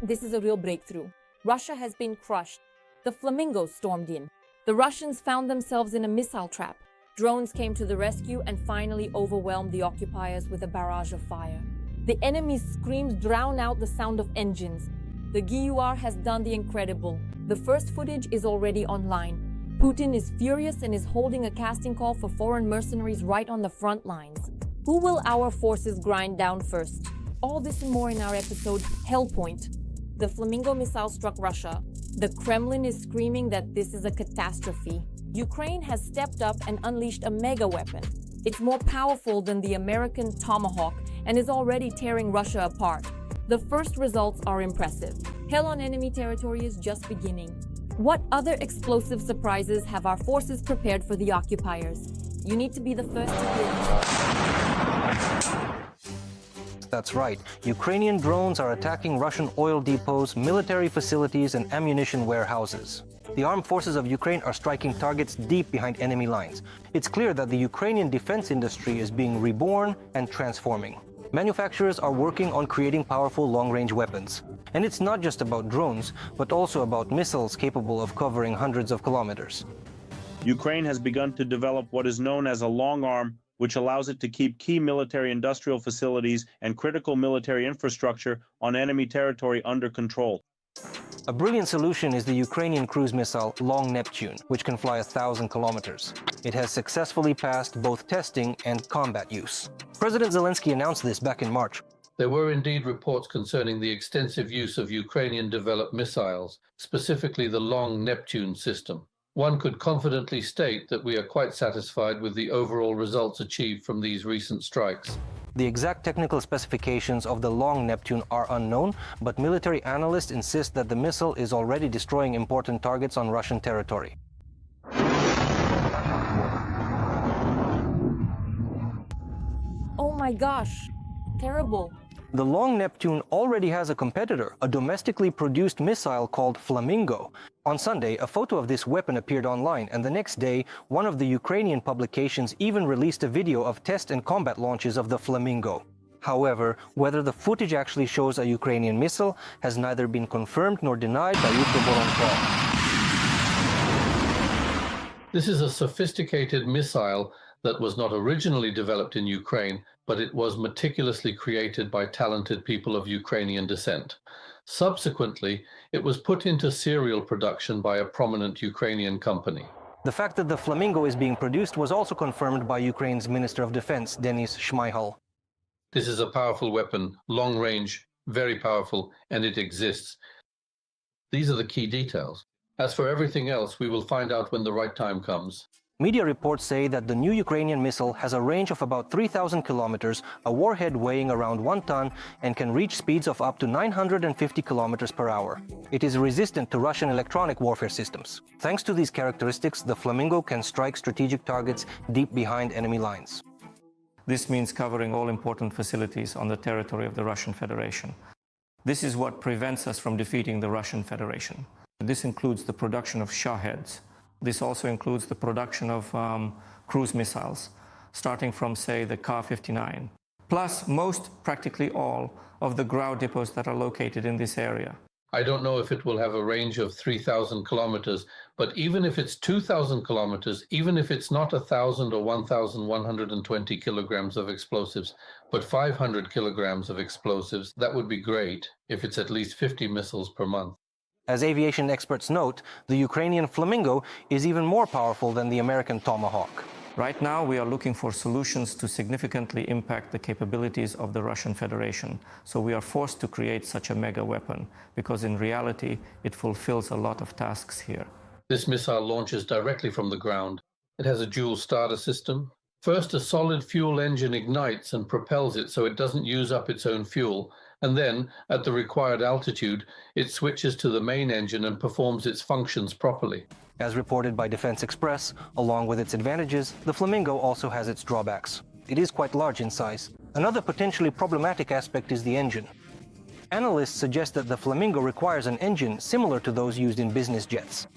This is a real breakthrough. Russia has been crushed. The Flamingos stormed in. The Russians found themselves in a missile trap. Drones came to the rescue and finally overwhelmed the occupiers with a barrage of fire. The enemy's screams drown out the sound of engines. The GUR has done the incredible. The first footage is already online. Putin is furious and is holding a casting call for foreign mercenaries right on the front lines. Who will our forces grind down first? All this and more in our episode, Hellpoint. The Flamingo missile struck Russia. The Kremlin is screaming that this is a catastrophe. Ukraine has stepped up and unleashed a mega weapon. It's more powerful than the American Tomahawk and is already tearing Russia apart. The first results are impressive. Hell on enemy territory is just beginning. What other explosive surprises have our forces prepared for the occupiers? You need to be the first to hear this. That's right. Ukrainian drones are attacking Russian oil depots, military facilities, and ammunition warehouses. The armed forces of Ukraine are striking targets deep behind enemy lines. It's clear that the Ukrainian defense industry is being reborn and transforming. Manufacturers are working on creating powerful long-range weapons. And it's not just about drones, but also about missiles capable of covering hundreds of kilometers. Ukraine has begun to develop what is known as a long arm, which allows it to keep key military industrial facilities and critical military infrastructure on enemy territory under control. A brilliant solution is the Ukrainian cruise missile Long Neptune, which can fly 1,000 kilometers. It has successfully passed both testing and combat use. President Zelensky announced this back in March. There were indeed reports concerning the extensive use of Ukrainian-developed missiles, specifically the Long Neptune system. One could confidently state that we are quite satisfied with the overall results achieved from these recent strikes. The exact technical specifications of the Long Neptune are unknown, but military analysts insist that the missile is already destroying important targets on Russian territory. Oh my gosh, terrible. The Long Neptune already has a competitor, a domestically produced missile called Flamingo. On Sunday, a photo of this weapon appeared online, and the next day, one of the Ukrainian publications even released a video of test and combat launches of the Flamingo. However, whether the footage actually shows a Ukrainian missile has neither been confirmed nor denied by Ukroboronpro. This is a sophisticated missile that was not originally developed in Ukraine, but it was meticulously created by talented people of Ukrainian descent. Subsequently, it was put into serial production by a prominent Ukrainian company. The fact that the Flamingo is being produced was also confirmed by Ukraine's Minister of Defense, Denis Shmyhal. This is a powerful weapon, long range, very powerful, and it exists. These are the key details. As for everything else, we will find out when the right time comes. Media reports say that the new Ukrainian missile has a range of about 3,000 kilometers, a warhead weighing around 1 ton, and can reach speeds of up to 950 kilometers per hour. It is resistant to Russian electronic warfare systems. Thanks to these characteristics, the Flamingo can strike strategic targets deep behind enemy lines. This means covering all important facilities on the territory of the Russian Federation. This is what prevents us from defeating the Russian Federation. This includes the production of Shaheds. This also includes the production of cruise missiles, starting from, say, the Ka-59, plus practically all, of the ground depots that are located in this area. I don't know if it will have a range of 3,000 kilometers, but even if it's 2,000 kilometers, even if it's not 1,000 or 1,120 kilograms of explosives, but 500 kilograms of explosives, that would be great if it's at least 50 missiles per month. As aviation experts note, the Ukrainian Flamingo is even more powerful than the American Tomahawk. Right now, we are looking for solutions to significantly impact the capabilities of the Russian Federation. So we are forced to create such a mega weapon, because in reality, it fulfills a lot of tasks here. This missile launches directly from the ground. It has a dual starter system. First, a solid fuel engine ignites and propels it so it doesn't use up its own fuel. And then, at the required altitude, it switches to the main engine and performs its functions properly. As reported by Defense Express, along with its advantages, the Flamingo also has its drawbacks. It is quite large in size. Another potentially problematic aspect is the engine. Analysts suggest that the Flamingo requires an engine similar to those used in business jets.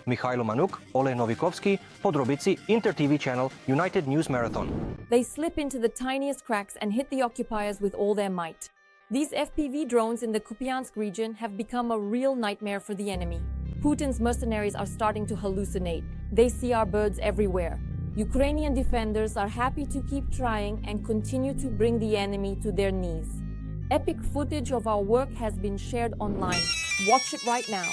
Mikhailo Manuk, Oleg Novikovsky, Podrobici, Inter-TV channel, United News Marathon. They slip into the tiniest cracks and hit the occupiers with all their might. These FPV drones in the Kupiansk region have become a real nightmare for the enemy. Putin's mercenaries are starting to hallucinate. They see our birds everywhere. Ukrainian defenders are happy to keep trying and continue to bring the enemy to their knees. Epic footage of our work has been shared online. Watch it right now.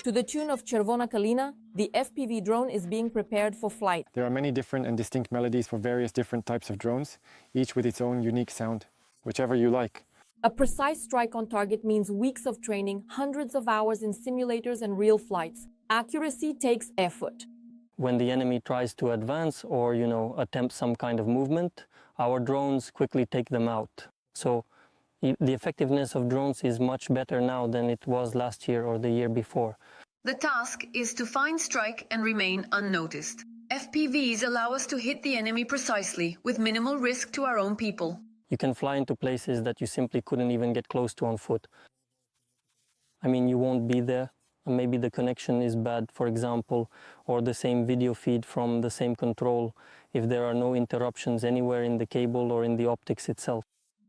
To the tune of Chervona Kalina, the FPV drone is being prepared for flight. There are many different and distinct melodies for various different types of drones, each with its own unique sound, whichever you like. A precise strike on target means weeks of training, hundreds of hours in simulators and real flights. Accuracy takes effort. When the enemy tries to advance or, attempt some kind of movement, our drones quickly take them out. So the effectiveness of drones is much better now than it was last year or the year before. The task is to find, strike, and remain unnoticed. FPVs allow us to hit the enemy precisely, with minimal risk to our own people. You can fly into places that you simply couldn't even get close to on foot. I mean, you won't be there. Maybe the connection is bad, for example, or the same video feed from the same control, if there are no interruptions anywhere in the cable or in the optics itself.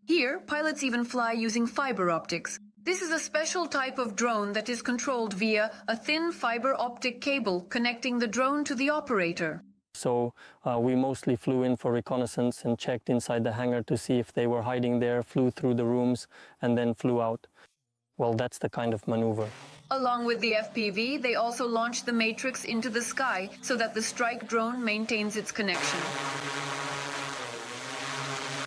Here, pilots even fly using fiber optics. This is a special type of drone that is controlled via a thin fiber optic cable connecting the drone to the operator. So we mostly flew in for reconnaissance and checked inside the hangar to see if they were hiding there, flew through the rooms, and then flew out. Well, that's the kind of maneuver. Along with the FPV, they also launched the Matrix into the sky so that the strike drone maintains its connection.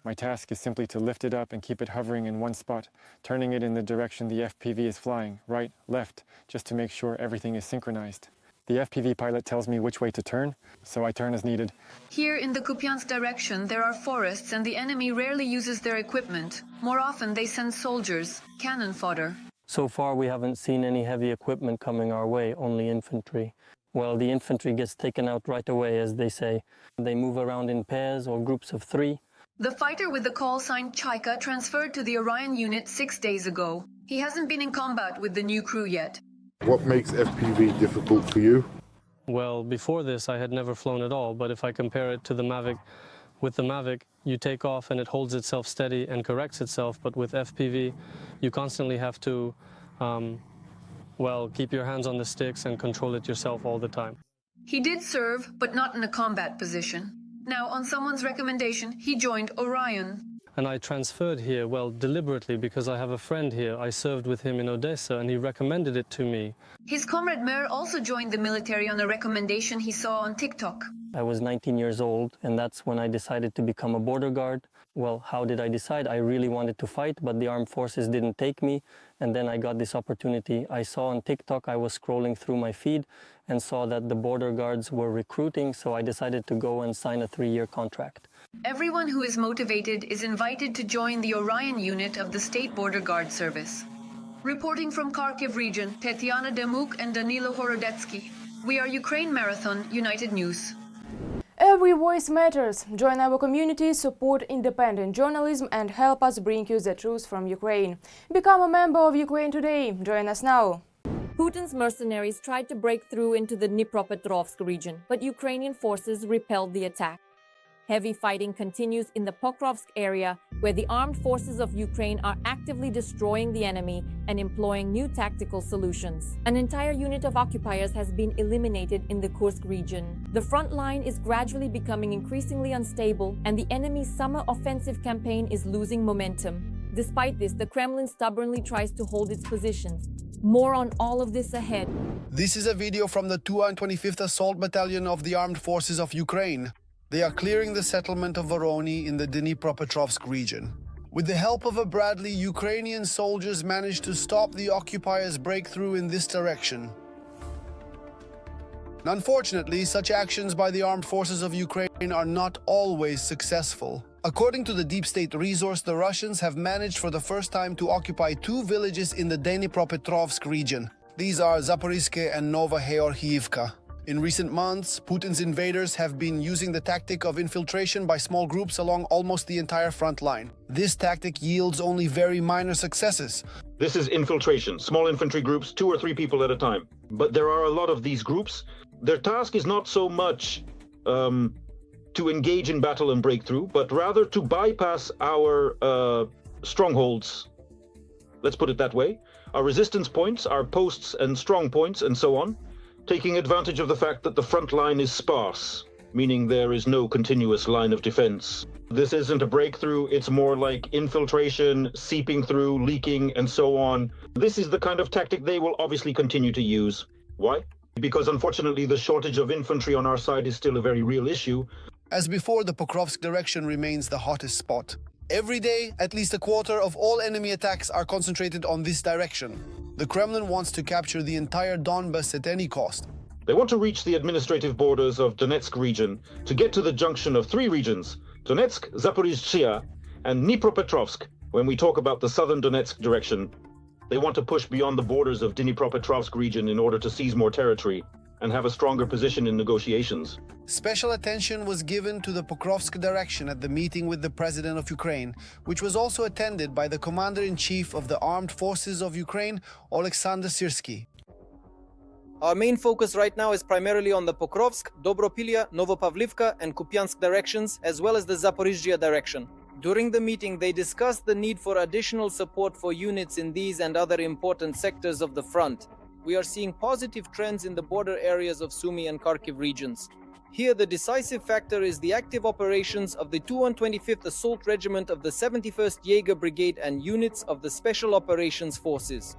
My task is simply to lift it up and keep it hovering in one spot, turning it in the direction the FPV is flying, right, left, just to make sure everything is synchronized. The FPV pilot tells me which way to turn, so I turn as needed. Here in the Kupiansk direction, there are forests and the enemy rarely uses their equipment. More often, they send soldiers, cannon fodder. So far, we haven't seen any heavy equipment coming our way, only infantry. Well, the infantry gets taken out right away, as they say. They move around in pairs or groups of 3. The fighter with the call sign Chaika transferred to the Orion unit 6 days ago. He hasn't been in combat with the new crew yet. What makes FPV difficult for you? Well, before this, I had never flown at all, but if I compare it to the Mavic, with the Mavic, you take off and it holds itself steady and corrects itself, but with FPV, you constantly have to, keep your hands on the sticks and control it yourself all the time. He did serve, but not in a combat position. Now, on someone's recommendation, he joined Orion. And I transferred here, deliberately, because I have a friend here. I served with him in Odessa, and he recommended it to me. His comrade Mer also joined the military on a recommendation he saw on TikTok. I was 19 years old, and that's when I decided to become a border guard. Well, how did I decide? I really wanted to fight, but the armed forces didn't take me, and then I got this opportunity. I saw on TikTok, I was scrolling through my feed, and saw that the border guards were recruiting, so I decided to go and sign a 3-year contract. Everyone who is motivated is invited to join the Orion unit of the State Border Guard Service. Reporting from Kharkiv region, Tetiana Demuk and Danilo Horodetsky. We are Ukraine Marathon, United News. Every voice matters. Join our community, support independent journalism and help us bring you the truth from Ukraine. Become a member of Ukraine today. Join us now. Putin's mercenaries tried to break through into the Dnipropetrovsk region, but Ukrainian forces repelled the attack. Heavy fighting continues in the Pokrovsk area, where the armed forces of Ukraine are actively destroying the enemy and employing new tactical solutions. An entire unit of occupiers has been eliminated in the Kursk region. The front line is gradually becoming increasingly unstable, and the enemy's summer offensive campaign is losing momentum. Despite this, the Kremlin stubbornly tries to hold its positions. More on all of this ahead. This is a video from the 225th Assault Battalion of the Armed Forces of Ukraine. They are clearing the settlement of Vorony in the Dnipropetrovsk region. With the help of a Bradley, Ukrainian soldiers managed to stop the occupiers' breakthrough in this direction. Unfortunately, such actions by the armed forces of Ukraine are not always successful. According to the Deep State resource, the Russians have managed for the first time to occupy 2 villages in the Dnipropetrovsk region. These are Zaporizhzhia and Nova Georgiivka. In recent months, Putin's invaders have been using the tactic of infiltration by small groups along almost the entire front line. This tactic yields only very minor successes. This is infiltration, small infantry groups, 2 or 3 people at a time. But there are a lot of these groups. Their task is not so much to engage in battle and breakthrough, but rather to bypass our strongholds. Let's put it that way. Our resistance points, our posts and strong points, and so on, taking advantage of the fact that the front line is sparse, meaning there is no continuous line of defense. This isn't a breakthrough, it's more like infiltration, seeping through, leaking, and so on. This is the kind of tactic they will obviously continue to use. Why? Because unfortunately the shortage of infantry on our side is still a very real issue. As before, the Pokrovsk direction remains the hottest spot. Every day, at least a quarter of all enemy attacks are concentrated on this direction. The Kremlin wants to capture the entire Donbas at any cost. They want to reach the administrative borders of Donetsk region to get to the junction of three regions, Donetsk, Zaporizhzhia, and Dnipropetrovsk. When we talk about the southern Donetsk direction, they want to push beyond the borders of Dnipropetrovsk region in order to seize more territory and have a stronger position in negotiations. Special attention was given to the Pokrovsk direction at the meeting with the President of Ukraine, which was also attended by the Commander-in-Chief of the Armed Forces of Ukraine, Oleksandr Syrsky. Our main focus right now is primarily on the Pokrovsk, Dobropilya, Novopavlivka and Kupiansk directions, as well as the Zaporizhzhia direction. During the meeting, they discussed the need for additional support for units in these and other important sectors of the front. We are seeing positive trends in the border areas of Sumy and Kharkiv regions. Here, the decisive factor is the active operations of the 225th Assault Regiment of the 71st Jaeger Brigade and units of the Special Operations Forces.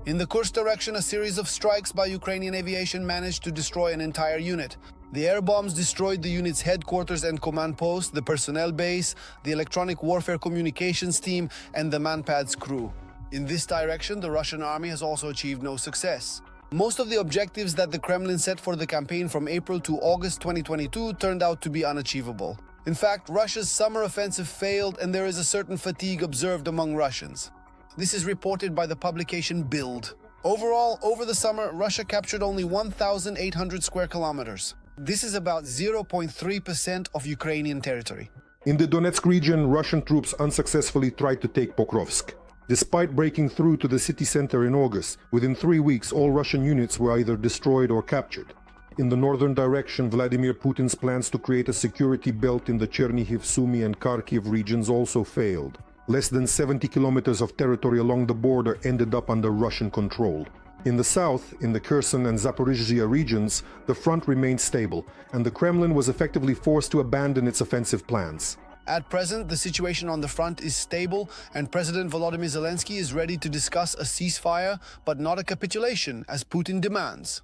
In the Kursk direction, a series of strikes by Ukrainian aviation managed to destroy an entire unit. The air bombs destroyed the unit's headquarters and command post, the personnel base, the electronic warfare communications team, and the Manpad's crew. In this direction, the Russian army has also achieved no success. Most of the objectives that the Kremlin set for the campaign from April to August 2022 turned out to be unachievable. In fact, Russia's summer offensive failed, and there is a certain fatigue observed among Russians. This is reported by the publication Bild. Overall, over the summer, Russia captured only 1,800 square kilometers. This is about 0.3% of Ukrainian territory. In the Donetsk region, Russian troops unsuccessfully tried to take Pokrovsk. Despite breaking through to the city center in August, within 3 weeks all Russian units were either destroyed or captured. In the northern direction, Vladimir Putin's plans to create a security belt in the Chernihiv, Sumy and Kharkiv regions also failed. Less than 70 kilometers of territory along the border ended up under Russian control. In the south, in the Kherson and Zaporizhzhia regions, the front remained stable, and the Kremlin was effectively forced to abandon its offensive plans. At present, the situation on the front is stable, and President Volodymyr Zelensky is ready to discuss a ceasefire, but not a capitulation, as Putin demands.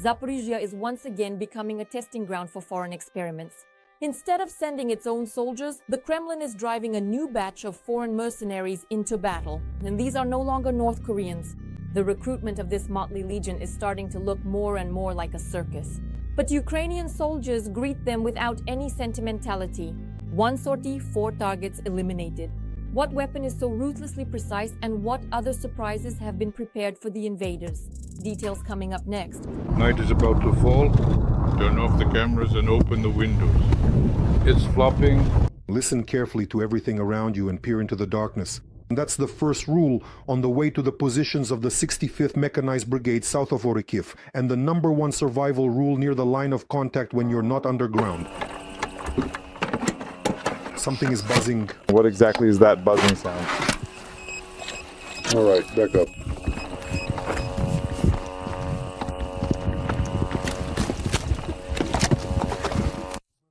Zaporizhzhia is once again becoming a testing ground for foreign experiments. Instead of sending its own soldiers, the Kremlin is driving a new batch of foreign mercenaries into battle, and these are no longer North Koreans. The recruitment of this motley legion is starting to look more and more like a circus. But Ukrainian soldiers greet them without any sentimentality. One sortie, 4 targets eliminated. What weapon is so ruthlessly precise, and what other surprises have been prepared for the invaders? Details coming up next. Night is about to fall. Turn off the cameras and open the windows. It's flopping. Listen carefully to everything around you and peer into the darkness. And that's the first rule on the way to the positions of the 65th Mechanized Brigade south of Orikhiv, and the #1 survival rule near the line of contact when you're not underground. Something is buzzing. What exactly is that buzzing sound? All right, back up.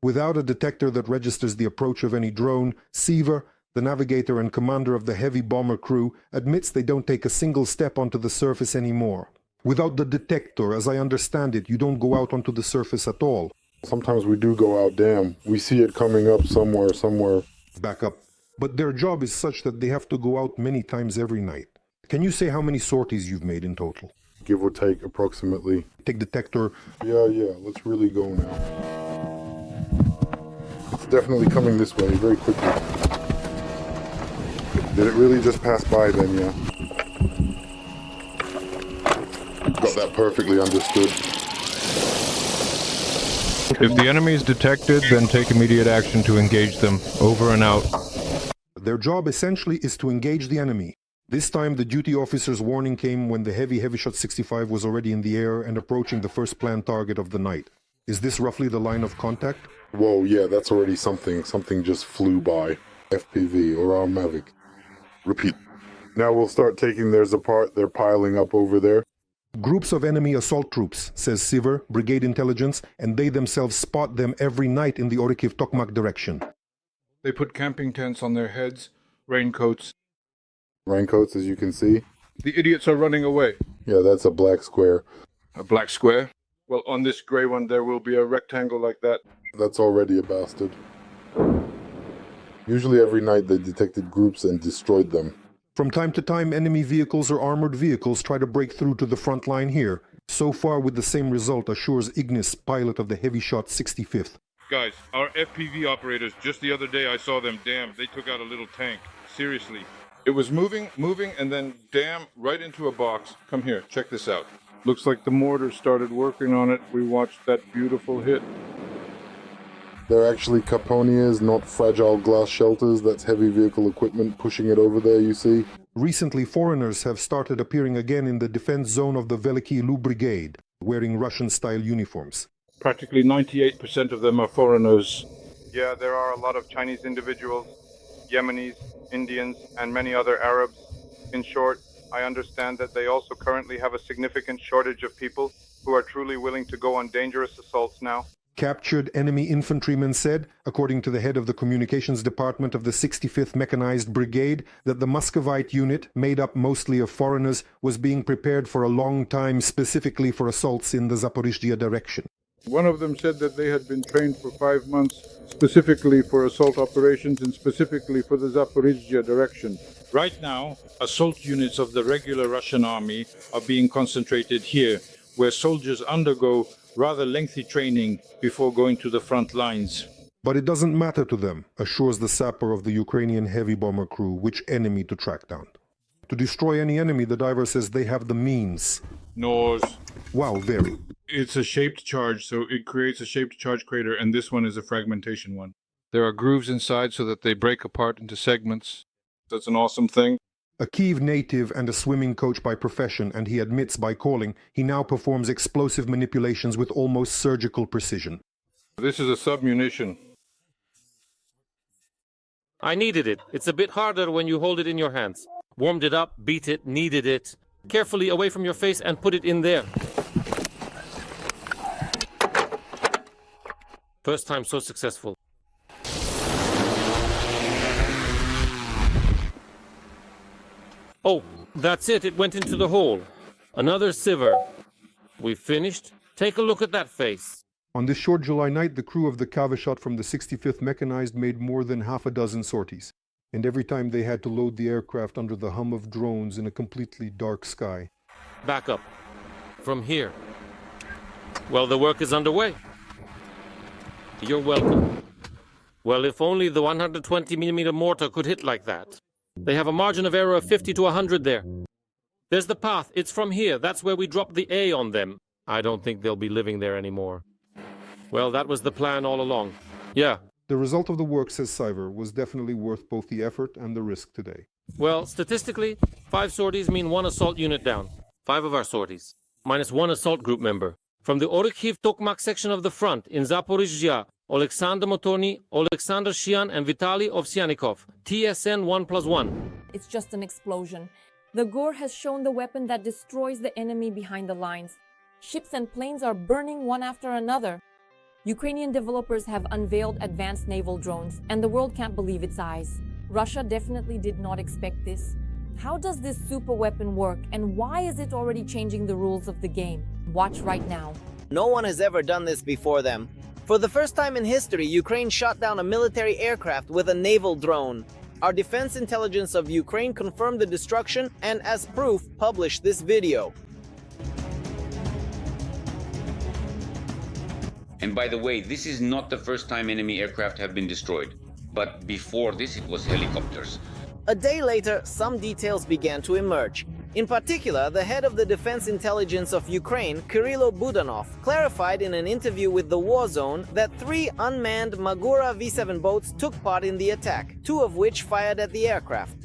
Without a detector that registers the approach of any drone, Seaver, the navigator and commander of the heavy bomber crew, admits they don't take a single step onto the surface anymore. Without the detector, as I understand it, you don't go out onto the surface at all. Sometimes we do go out, damn. We see it coming up somewhere. Back up. But their job is such that they have to go out many times every night. Can you say how many sorties you've made in total? Give or take, approximately. Take detector. Yeah, let's really go now. It's definitely coming this way, very quickly. Did it really just pass by then, yeah? Got that perfectly understood. If the enemy is detected, then take immediate action to engage them. Over and out. Their job essentially is to engage the enemy. This time the duty officer's warning came when the heavy shot 65 was already in the air and approaching the first planned target of the night. Is this roughly the line of contact? Whoa, yeah, that's already something. Something just flew by. FPV or our Mavic. Repeat. Now we'll start taking theirs apart. They're piling up over there. Groups of enemy assault troops, says Siver, Brigade Intelligence, and they themselves spot them every night in the Orikhiv-Tokmak direction. They put camping tents on their heads, raincoats. Raincoats, as you can see. The idiots are running away. Yeah, that's a black square. A black square? Well, on this gray one there will be a rectangle like that. That's already a bastard. Usually every night they detected groups and destroyed them. From time to time, enemy vehicles or armored vehicles try to break through to the front line here. So far with the same result, assures Ignis, pilot of the heavy-shot 65th. Guys, our FPV operators, just the other day I saw them, damn, they took out a little tank. Seriously. It was moving, and then damn, right into a box. Come here, check this out. Looks like the mortar started working on it. We watched that beautiful hit. They're actually Caponiers, not fragile glass shelters. That's heavy vehicle equipment pushing it over there, you see. Recently, foreigners have started appearing again in the defense zone of the Veliki Lu Brigade, wearing Russian-style uniforms. Practically 98% of them are foreigners. Yeah, there are a lot of Chinese individuals, Yemenis, Indians, and many other Arabs. In short, I understand that they also currently have a significant shortage of people who are truly willing to go on dangerous assaults now. Captured enemy infantrymen said, according to the head of the communications department of the 65th Mechanized Brigade, that the Muscovite unit, made up mostly of foreigners, was being prepared for a long time specifically for assaults in the Zaporizhzhia direction. One of them said that they had been trained for 5 months specifically for assault operations and specifically for the Zaporizhzhia direction. Right now, assault units of the regular Russian army are being concentrated here, where soldiers undergo rather lengthy training before going to the front lines. But it doesn't matter to them, assures the sapper of the Ukrainian heavy bomber crew, which enemy to track down. To destroy any enemy, the diver says they have the means. Nose. Wow, very. It's a shaped charge, so it creates a shaped charge crater, and this one is a fragmentation one. There are grooves inside so that they break apart into segments. That's an awesome thing. A Kyiv native and a swimming coach by profession, and he admits by calling, he now performs explosive manipulations with almost surgical precision. This is a submunition. I needed it. It's a bit harder when you hold it in your hands. Warmed it up, beat it, kneaded it. Carefully away from your face and put it in there. First time so successful. Oh, that's it. It went into the hole. Another siver. We finished. Take a look at that face. On this short July night, the crew of the Kavashot from the 65th Mechanized made more than half a dozen sorties. And every time they had to load the aircraft under the hum of drones in a completely dark sky. Back up. From here. Well, the work is underway. You're welcome. Well, if only the 120mm mortar could hit like that. They have a margin of error of 50 to 100 there. There's the path. It's from here. That's where we dropped the A on them. I don't think they'll be living there anymore. Well, that was the plan all along. Yeah. The result of the work, says Cyver, was definitely worth both the effort and the risk today. Well, statistically, 5 sorties mean 1 assault unit down. 5 of our sorties. Minus 1 assault group member. From the Orikhiv-Tokmak section of the front in Zaporizhzhia, Alexander Motorny, Alexander Shian, and Vitaly Ovsyanikov. TSN 1+1. It's just an explosion. The Gore has shown the weapon that destroys the enemy behind the lines. Ships and planes are burning one after another. Ukrainian developers have unveiled advanced naval drones, and the world can't believe its eyes. Russia definitely did not expect this. How does this super weapon work, and why is it already changing the rules of the game? Watch right now. No one has ever done this before them. For the first time in history, Ukraine shot down a military aircraft with a naval drone. Our defense intelligence of Ukraine confirmed the destruction and, as proof, published this video. And by the way, this is not the first time enemy aircraft have been destroyed. But before this, it was helicopters. A day later, some details began to emerge. In particular, the head of the Defense Intelligence of Ukraine, Kirilo Budanov, clarified in an interview with the War Zone that 3 unmanned Magura V-7 boats took part in the attack, 2 of which fired at the aircraft.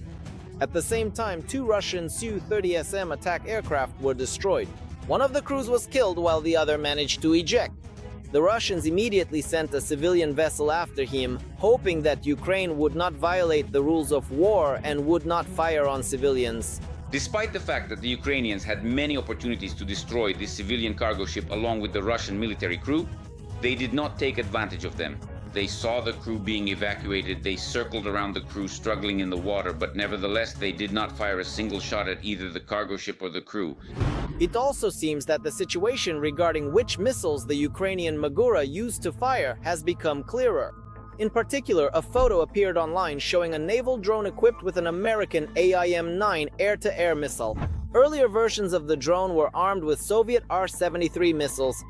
At the same time, 2 Russian Su-30SM attack aircraft were destroyed. One of the crews was killed while the other managed to eject. The Russians immediately sent a civilian vessel after him, hoping that Ukraine would not violate the rules of war and would not fire on civilians. Despite the fact that the Ukrainians had many opportunities to destroy this civilian cargo ship along with the Russian military crew, they did not take advantage of them. They saw the crew being evacuated, they circled around the crew struggling in the water, but nevertheless they did not fire a single shot at either the cargo ship or the crew. It also seems that the situation regarding which missiles the Ukrainian Magura used to fire has become clearer. In particular, a photo appeared online showing a naval drone equipped with an American AIM-9 air-to-air missile. Earlier versions of the drone were armed with Soviet R-73 missiles.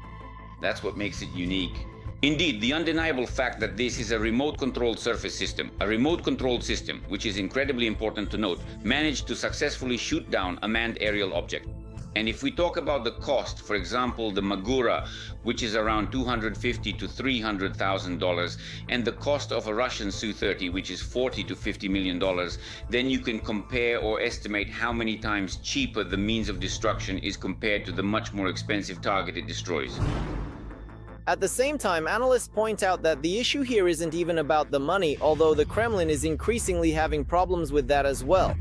That's what makes it unique. Indeed, the undeniable fact that this is a remote-controlled surface system, a remote-controlled system, which is incredibly important to note, managed to successfully shoot down a manned aerial object. And if we talk about the cost, for example, the Magura, which is around $250,000 to $300,000, and the cost of a Russian Su-30, which is $40 to $50 million, then you can compare or estimate how many times cheaper the means of destruction is compared to the much more expensive target it destroys. At the same time, analysts point out that the issue here isn't even about the money, although the Kremlin is increasingly having problems with that as well.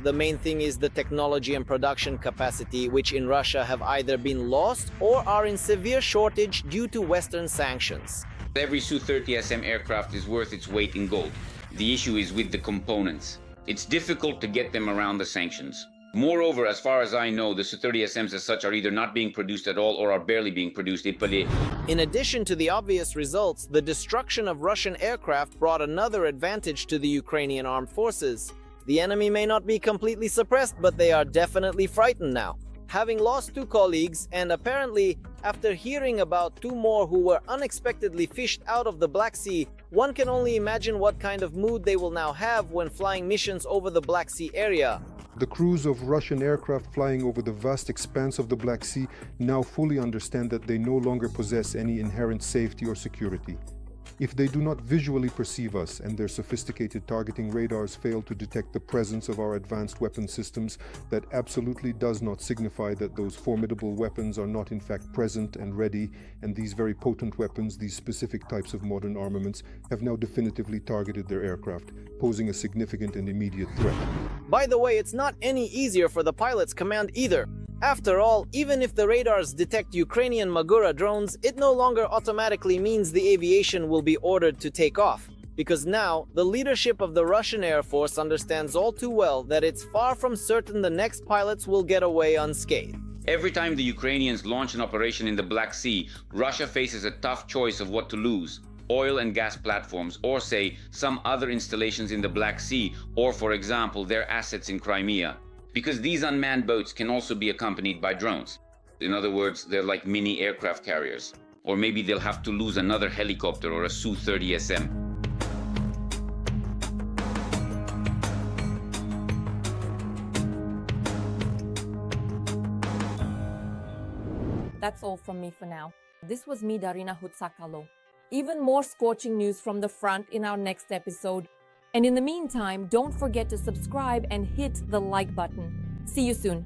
The main thing is the technology and production capacity, which in Russia have either been lost or are in severe shortage due to Western sanctions. Every Su-30SM aircraft is worth its weight in gold. The issue is with the components. It's difficult to get them around the sanctions. Moreover, as far as I know, the Su-30SMs as such are either not being produced at all or are barely being produced. In addition to the obvious results, the destruction of Russian aircraft brought another advantage to the Ukrainian armed forces. The enemy may not be completely suppressed, but they are definitely frightened now. Having lost 2 colleagues, and apparently, after hearing about 2 more who were unexpectedly fished out of the Black Sea, one can only imagine what kind of mood they will now have when flying missions over the Black Sea area. The crews of Russian aircraft flying over the vast expanse of the Black Sea now fully understand that they no longer possess any inherent safety or security. If they do not visually perceive us and their sophisticated targeting radars fail to detect the presence of our advanced weapon systems, that absolutely does not signify that those formidable weapons are not in fact present and ready, and these very potent weapons, these specific types of modern armaments, have now definitively targeted their aircraft, posing a significant and immediate threat. By the way, it's not any easier for the pilot's command either. After all, even if the radars detect Ukrainian Magura drones, it no longer automatically means the aviation will be ordered to take off. Because now, the leadership of the Russian Air Force understands all too well that it's far from certain the next pilots will get away unscathed. Every time the Ukrainians launch an operation in the Black Sea, Russia faces a tough choice of what to lose. Oil and gas platforms, or say, some other installations in the Black Sea, or for example, their assets in Crimea. Because these unmanned boats can also be accompanied by drones. In other words, they're like mini aircraft carriers. Or maybe they'll have to lose another helicopter or a Su-30SM. That's all from me for now. This was me, Darina Hutsakalo. Even more scorching news from the front in our next episode. And in the meantime, don't forget to subscribe and hit the like button. See you soon.